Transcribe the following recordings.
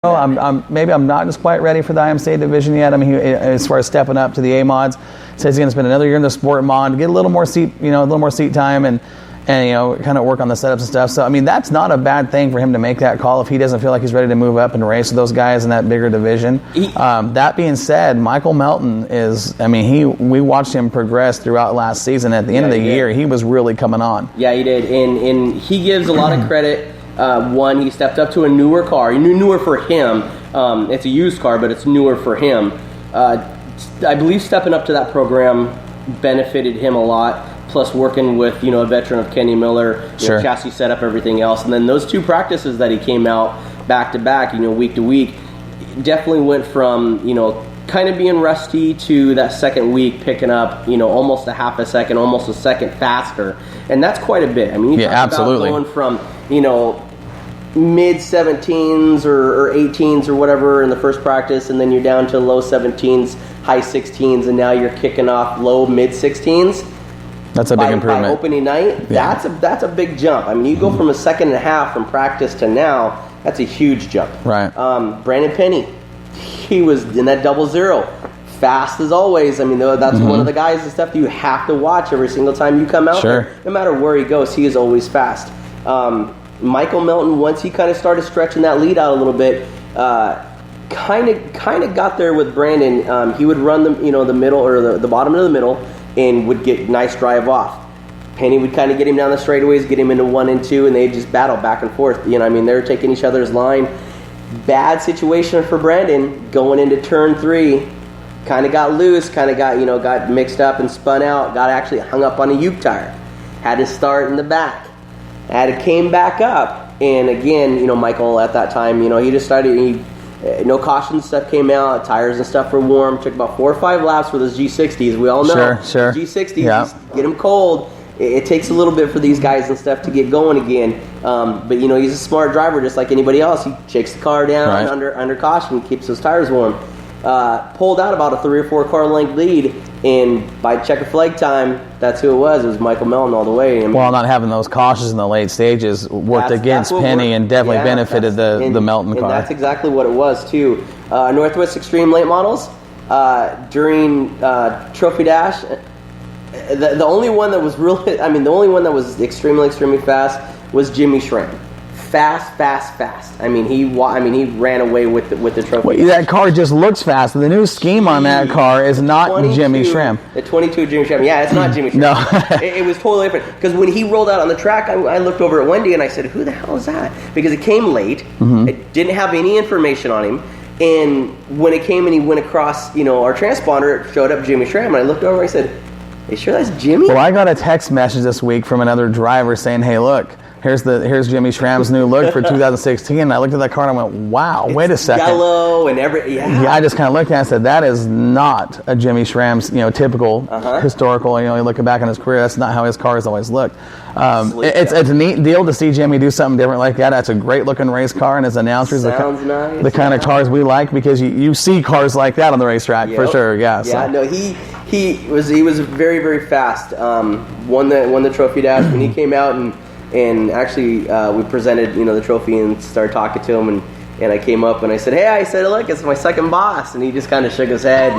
Maybe I'm not just quite ready for the IMCA division yet. I mean, as far as stepping up to the A mods, says he's going to spend another year in the sport mod, get a little more seat time, and kind of work on the setups and stuff. So I mean, that's not a bad thing for him to make that call if he doesn't feel like he's ready to move up and race with those guys in that bigger division. That being said, Michael Melton we watched him progress throughout last season. At the end of the year, he was really coming on. Yeah, he did, and he gives a lot of credit. One, he stepped up to a newer car. Newer for him. It's a used car, but it's newer for him. I believe stepping up to that program benefited him a lot. Plus working with, a veteran of Kenny Miller, chassis setup, everything else. And then those two practices that he came out back to back, week to week, definitely went from, kind of being rusty to that second week picking up, almost a half a second, almost a second faster. And that's quite a bit. I mean, you talk absolutely. about going from, mid 17s or 18s or whatever in the first practice, and then you're down to low 17s, high 16s, and now you're kicking off low mid 16s. That's a big improvement. By opening night, that's a big jump. I mean, you go from a second and a half from practice to now, that's a huge jump. Right. Brandon Penny, he was in that 00. Fast as always. I mean, that's one of the guys and stuff that you have to watch every single time you come out there. No matter where he goes, he is always fast. Michael Melton, once he kind of started stretching that lead out a little bit, kind of got there with Brandon. He would run the middle or the bottom of the middle and would get nice drive off. Penny would kind of get him down the straightaways, get him into 1 and 2, and they'd just battle back and forth. They were taking each other's line. Bad situation for Brandon going into turn 3. Kind of got loose, got mixed up and spun out, got actually hung up on a Uke tire. Had to start in the back. Came back up, and again, Michael at that time, he just started, no caution stuff came out, tires and stuff were warm, took about 4 or 5 laps with his G60s. We all know sure. G60s, get them cold. It takes a little bit for these guys and stuff to get going again, but he's a smart driver just like anybody else. He shakes the car down under caution, keeps those tires warm. Pulled out about a 3 or 4 car length lead, and by checker flag time, that's who it was. It was Michael Melton all the way. Well, not having those cautions in the late stages worked against Penny and definitely benefited the Melton car. And that's exactly what it was too. Northwest Extreme late models during Trophy Dash. The only one that was extremely fast was Jimmy Schramm. Fast. I mean, he ran away with the trophy. Well, that car just looks fast. The new scheme on that car is not Jimmy Schramm. The 22 Jimmy Schramm. Yeah, it's not Jimmy Schramm. No. it was totally different. Because when he rolled out on the track, I looked over at Wendy and I said, "Who the hell is that?" Because it came late. It didn't have any information on him. And when it came and he went across, our transponder, it showed up Jimmy Schramm. And I looked over and I said, "Are you sure that's Jimmy?" Well, I got a text message this week from another driver saying, "Hey, look. Here's Jimmy Schramm's new look for 2016." And I looked at that car and I went, "Wow, wait a second." Yellow and Yeah, I just kind of looked at it and said, "That is not a Jimmy Schramm's, typical historical. Looking back on his career, that's not how his cars always looked." It's a neat deal to see Jimmy do something different like that. That's a great looking race car, and as announcers, the kind of cars we like because you see cars like that on the racetrack for sure. Yeah. Yeah. So. No, he was very, very fast. Won the trophy dash when he came out and actually, we presented, the trophy and started talking to him, and I came up and I said, "Hey," look, it's my second boss, and he just kind of shook his head,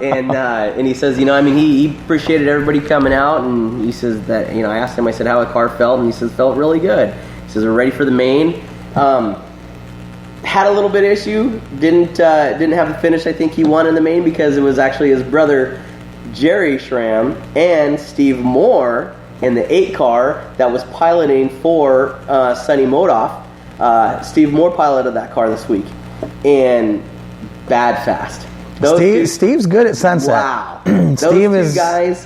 and he says, he appreciated everybody coming out, and he says that, I asked him, I said how the car felt, and he says felt really good. He says we're ready for the main. Had a little bit of issue, didn't have the finish. I think he won in the main because it was actually his brother Jerry Schramm and Steve Moore in the 8 car that was piloting for Sonny Modoff. Steve Moore piloted that car this week, and bad fast. Steve's good at Sunset. Wow, those two guys.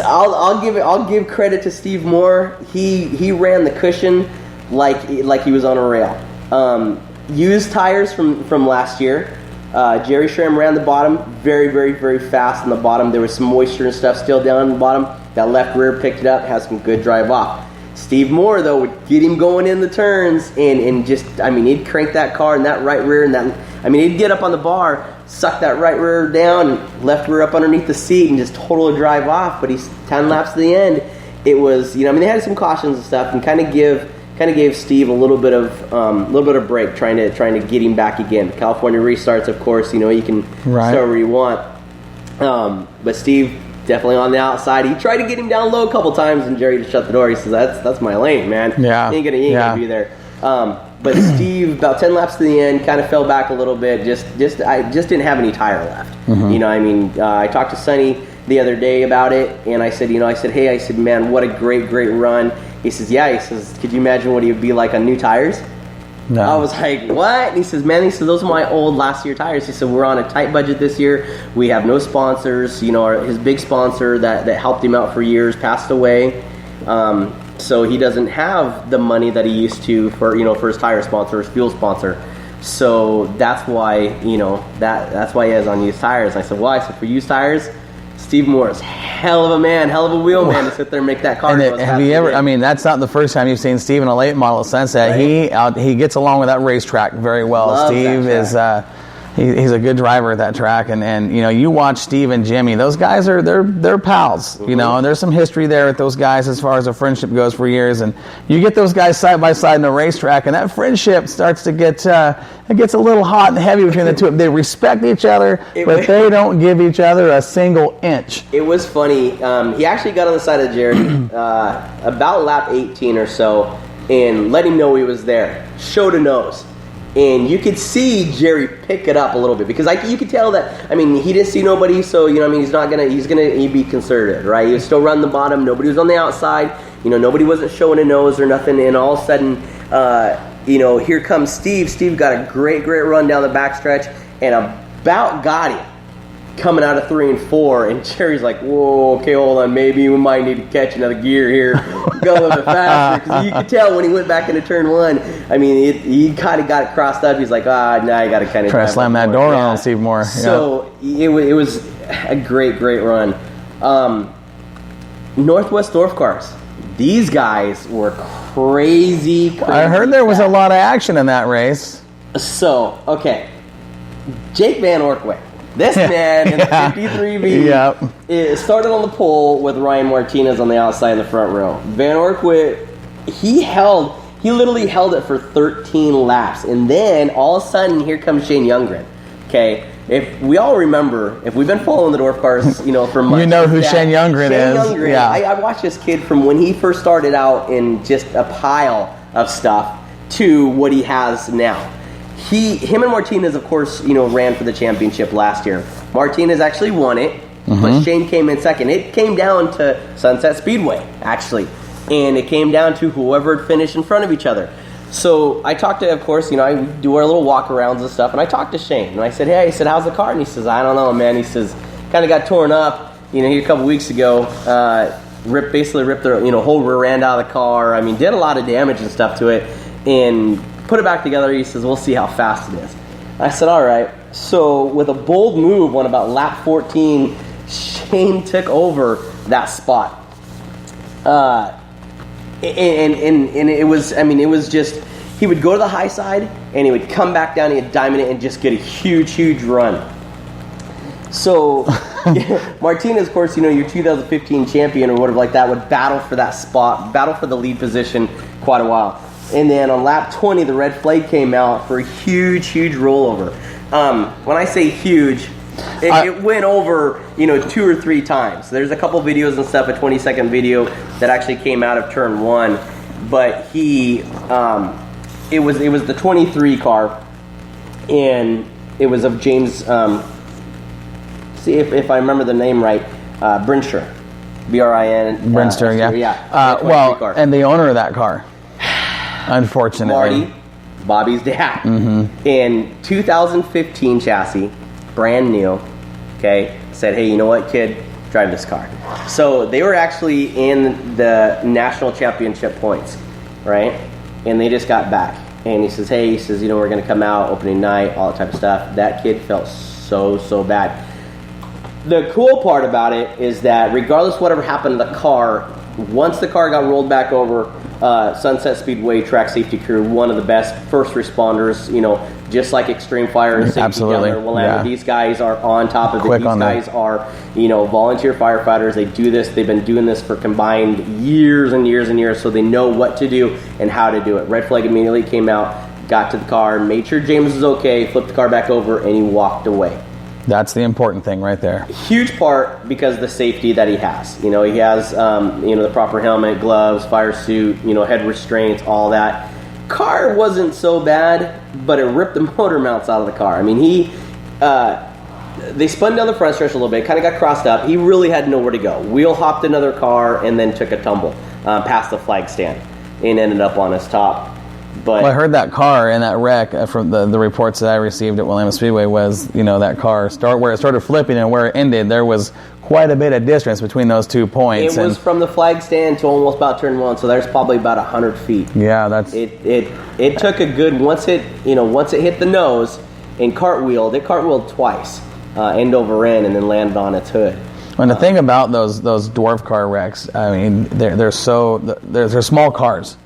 I'll give credit to Steve Moore. He ran the cushion like he was on a rail. Used tires from last year. Jerry Schramm ran the bottom very, very, very fast on the bottom. There was some moisture and stuff still down on the bottom. That left rear picked it up, has some good drive off. Steve Moore, though, would get him going in the turns and just, he'd crank that car and that right rear he'd get up on the bar, suck that right rear down, left rear up underneath the seat and just totally drive off. But he's 10 laps to the end. It was, they had some cautions and stuff and kind of give kind of gave Steve a little bit of break, trying to get him back again. California restarts, of course, you can start where you want. But Steve definitely on the outside. He tried to get him down low a couple times, and Jerry just shut the door. He says, "That's my lane, man. Yeah, he ain't gonna be there." But Steve, about 10 laps to the end, kind of fell back a little bit. I just didn't have any tire left. I talked to Sonny the other day about it, and I said, hey, man, what a great run. He says, yeah. He says, could you imagine what he would be like on new tires? No. I was like, what? And he says, man, those are my old last year tires. He said, we're on a tight budget this year. We have no sponsors. His big sponsor that helped him out for years passed away. So he doesn't have the money that he used to for his tire sponsor, his fuel sponsor. So that's why, that's why he has on used tires. I said, well, for used tires, Steve Morris, hell of a man, hell of a wheel man to sit there and make that car. Have you ever? I mean, that's not the first time you've seen Steve in a late model Sunset. Right. He gets along with that racetrack very well. Love Steve is he's a good driver at that track, and you watch Steve and Jimmy. Those guys they're pals. And there's some history there with those guys as far as a friendship goes for years. And you get those guys side by side in a racetrack, and that friendship starts to get it gets a little hot and heavy between the two. They respect each other, but they don't give each other a single inch. It was funny. He actually got on the side of Jerry about lap 18 or so, and let him know he was there. Showed a nose. And you could see Jerry pick it up a little bit because you could tell that. I mean, he didn't see nobody, so he's gonna be conservative, right? He was still running the bottom. Nobody was on the outside. Nobody wasn't showing a nose or nothing. And all of a sudden, here comes Steve. Steve got a great run down the backstretch and about got him coming out of 3 and 4. And Jerry's like, whoa, okay, hold on, maybe we might need to catch another gear here, go a little bit faster. Because you could tell when he went back into turn 1, I mean, he kind of got it crossed up. He's like, now I got to kind of try to slam that door on Steve Moore. So it was a great run. Northwest Dwarf Cars. These guys were crazy I heard there was a lot of action in that race. So, okay. Jake Van Orkway. This man in the 53B it started on the pole with Ryan Martinez on the outside in the front row. Van Orkway, he literally held it for 13 laps. And then all of a sudden, here comes Shane Youngren. Okay? If we all remember, if we've been following the Dwarf Cars, for months. You know who Shane Youngren is. Youngren, yeah. I watched this kid from when he first started out in just a pile of stuff to what he has now. Him and Martinez, of course, ran for the championship last year. Martinez actually won it, but Shane came in second. It came down to Sunset Speedway, actually, and it came down to whoever had finished in front of each other. So I talked to, of course, I do our little walk-arounds and stuff, and I talked to Shane, and I said, hey, how's the car? And he says, I don't know, man. He says, kind of got torn up, here a couple weeks ago, basically ripped the, whole rear end out of the car. I mean, did a lot of damage and stuff to it, and put it back together. He says, we'll see how fast it is. I said, all right. So with a bold move on about lap 14, Shane took over that spot. And it was just, he would go to the high side and he would come back down, he'd diamond it and just get a huge run. So Martinez, of course, your 2015 champion or whatever like that, would battle for that spot, battle for the lead position quite a while. And then on lap 20, the red flag came out for a huge rollover. When I say huge, it went over, 2 or 3 times. There's a couple videos and stuff, a 20-second video that actually came out of turn 1. But it was the 23 car, and it was of James, see if I remember the name right, Brinster. B-R-I-N. Brinster, yeah. And the owner of that car. Unfortunately. Marty, Bobby's dad. In 2015 chassis, brand new, okay, said, hey, you know what, kid, drive this car. So they were actually in the national championship points, right? And they just got back. And he says, we're going to come out, opening night, all that type of stuff. That kid felt so bad. The cool part about it is that regardless of whatever happened to the car, once the car got rolled back over, Sunset Speedway track safety crew, one of the best first responders, just like Extreme Fire and Safety Absolutely. down there in Willamette. Yeah. These guys are on top of Quick it. These on guys that. are, volunteer firefighters. They do this. They've been doing this for combined years and years and years, so they know what to do and how to do it. Red Flag immediately came out, got to the car, made sure James was okay, flipped the car back over, and he walked away. That's the important thing right there. Huge part because of the safety that he has. He has, the proper helmet, gloves, fire suit, head restraints, all that. Car wasn't so bad, but it ripped the motor mounts out of the car. I mean, they spun down the front stretch a little bit, kind of got crossed up. He really had nowhere to go. Wheel hopped another car and then took a tumble past the flag stand and ended up on his top. But Well, I heard that car in that wreck from the reports that I received at Willamette Speedway was, that car where it started flipping and where it ended, there was quite a bit of distance between those 2 points. it was from the flag stand to almost about turn one, so there's probably about 100 feet. Yeah, that's It took a good once it hit the nose and cartwheeled. It cartwheeled twice, end over end, and then landed on its hood. And the thing about those dwarf car wrecks, I mean, they're small cars,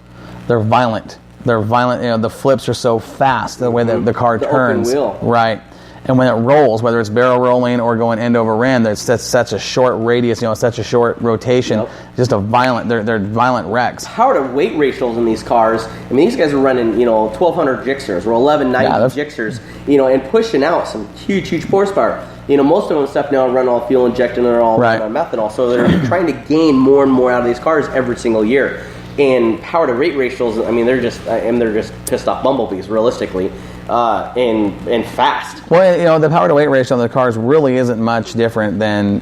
they're violent. They're violent. The flips are so fast, the way that the car turns. Open wheel. Right. And when it rolls, whether it's barrel rolling or going end over end, that's such a short radius, such a short rotation. Yep. Just they're violent wrecks. Power to weight ratios in these cars. I mean, these guys are running 1,200 Gixxers or 1190 Gixxers, and pushing out some huge horsepower. Most of them stuff now run all fuel injected and they're all Right. on methanol, so they're trying to gain more and more out of these cars every single year. And power to weight ratios, I mean, they're just pissed off bumblebees, realistically, and fast. Well, the power to weight ratio on the cars really isn't much different than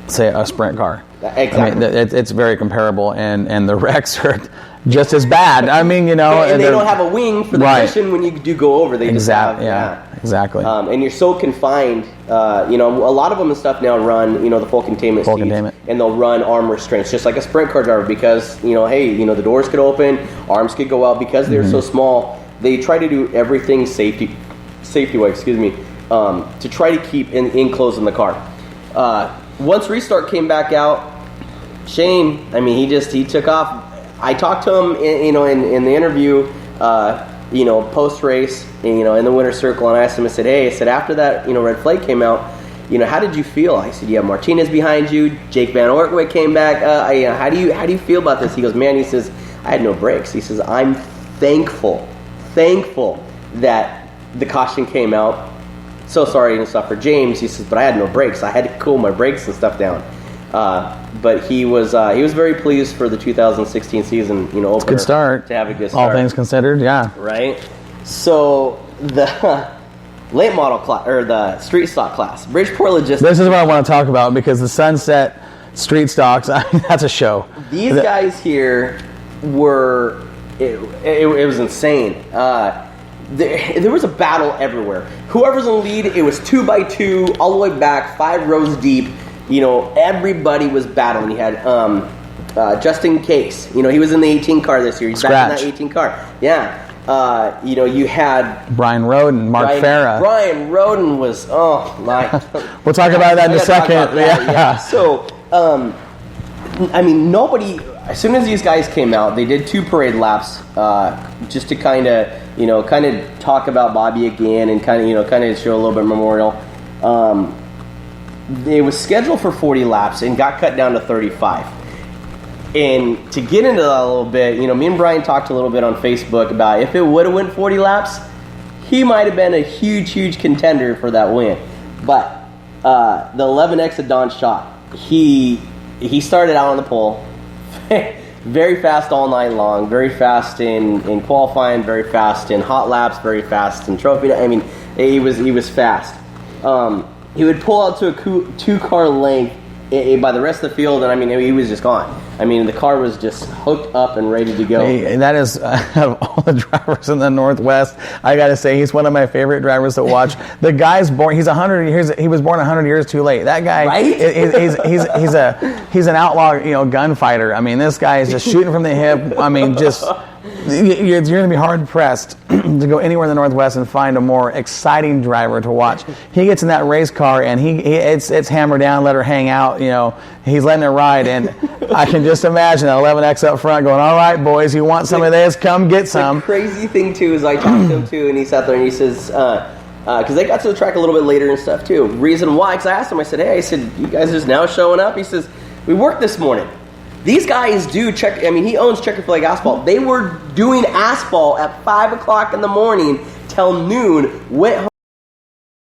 say a sprint car. Exactly. I mean, it's very comparable, and the wrecks are just as bad. I mean, and they don't have a wing for the cushion when you do go over. They just have exactly. And you're so confined. A lot of them and stuff now run the full containment seats, and they'll run arm restraints just like a sprint car driver because the doors could open, arms could go out because they're so small. They try to do everything safety wise. To try to keep enclosed in the car. Once Restart came back out, Shane, I mean, he took off. I talked to him, in the interview, post race, in the winner's circle, and I asked him. I said, after that, Red Flag came out, how did you feel? I said, you have Martinez behind you. Jake Van Ortweg came back. How do you feel about this? He goes, man. He says, I had no brakes. He says, I'm thankful that the caution came out. So sorry and stuff for James. He says, but I had no brakes. I had to cool my brakes and stuff down. But he was very pleased for the 2016 season. Opener. Good start to have a good start. All things considered, yeah. Right. So the late model class or the street stock class, Bridgeport Logistics. This is what I want to talk about because the Sunset Street Stocks, that's a show. These guys here were it was insane. There was a battle everywhere. Whoever's in the lead, it was 2x2 all the way back, 5 rows deep. Everybody was battling. You had Justin Case. He was in the 18 car this year. He's back in that 18 car. Yeah. You had Brian Roden, Mark Farah. Brian Roden was my. We'll talk about that in a second. Yeah. So, nobody. As soon as these guys came out, they did 2 parade laps, just to kind of talk about Bobby again and kind of show a little bit of memorial. It was scheduled for 40 laps and got cut down to 35. And to get into that a little bit, me and Brian talked a little bit on Facebook about if it would have went 40 laps, he might have been a huge contender for that win. But the 11X of Don Schott, he started out on the pole, very fast all night long, very fast in qualifying, very fast in hot laps, very fast in trophy. I mean, he was fast. He would pull out to a 2-car length by the rest of the field, and he was just gone. The car was just hooked up and ready to go. Hey, that is, out of all the drivers in the Northwest, I got to say he's one of my favorite drivers to watch. The guy's born; he's 100 years. He was born 100 years too late. That guy, right? He's an outlaw, gunfighter. This guy is just shooting from the hip. You're going to be hard pressed to go anywhere in the Northwest and find a more exciting driver to watch. He gets in that race car and it's hammer down, let her hang out. You know, he's letting it ride, and I can just imagine that 11X up front going, "All right, boys, you want some of this? Come get some." The crazy thing too is I talked to him too, and he sat there and he says, because they got to the track a little bit later and stuff too. Reason why? Because I asked him, I said, "Hey," I said, "you guys are just now showing up?" He says, "We worked this morning." These guys do check. I mean, he owns Checker Flag Asphalt. They were doing asphalt at 5 o'clock in the morning till noon. Went home.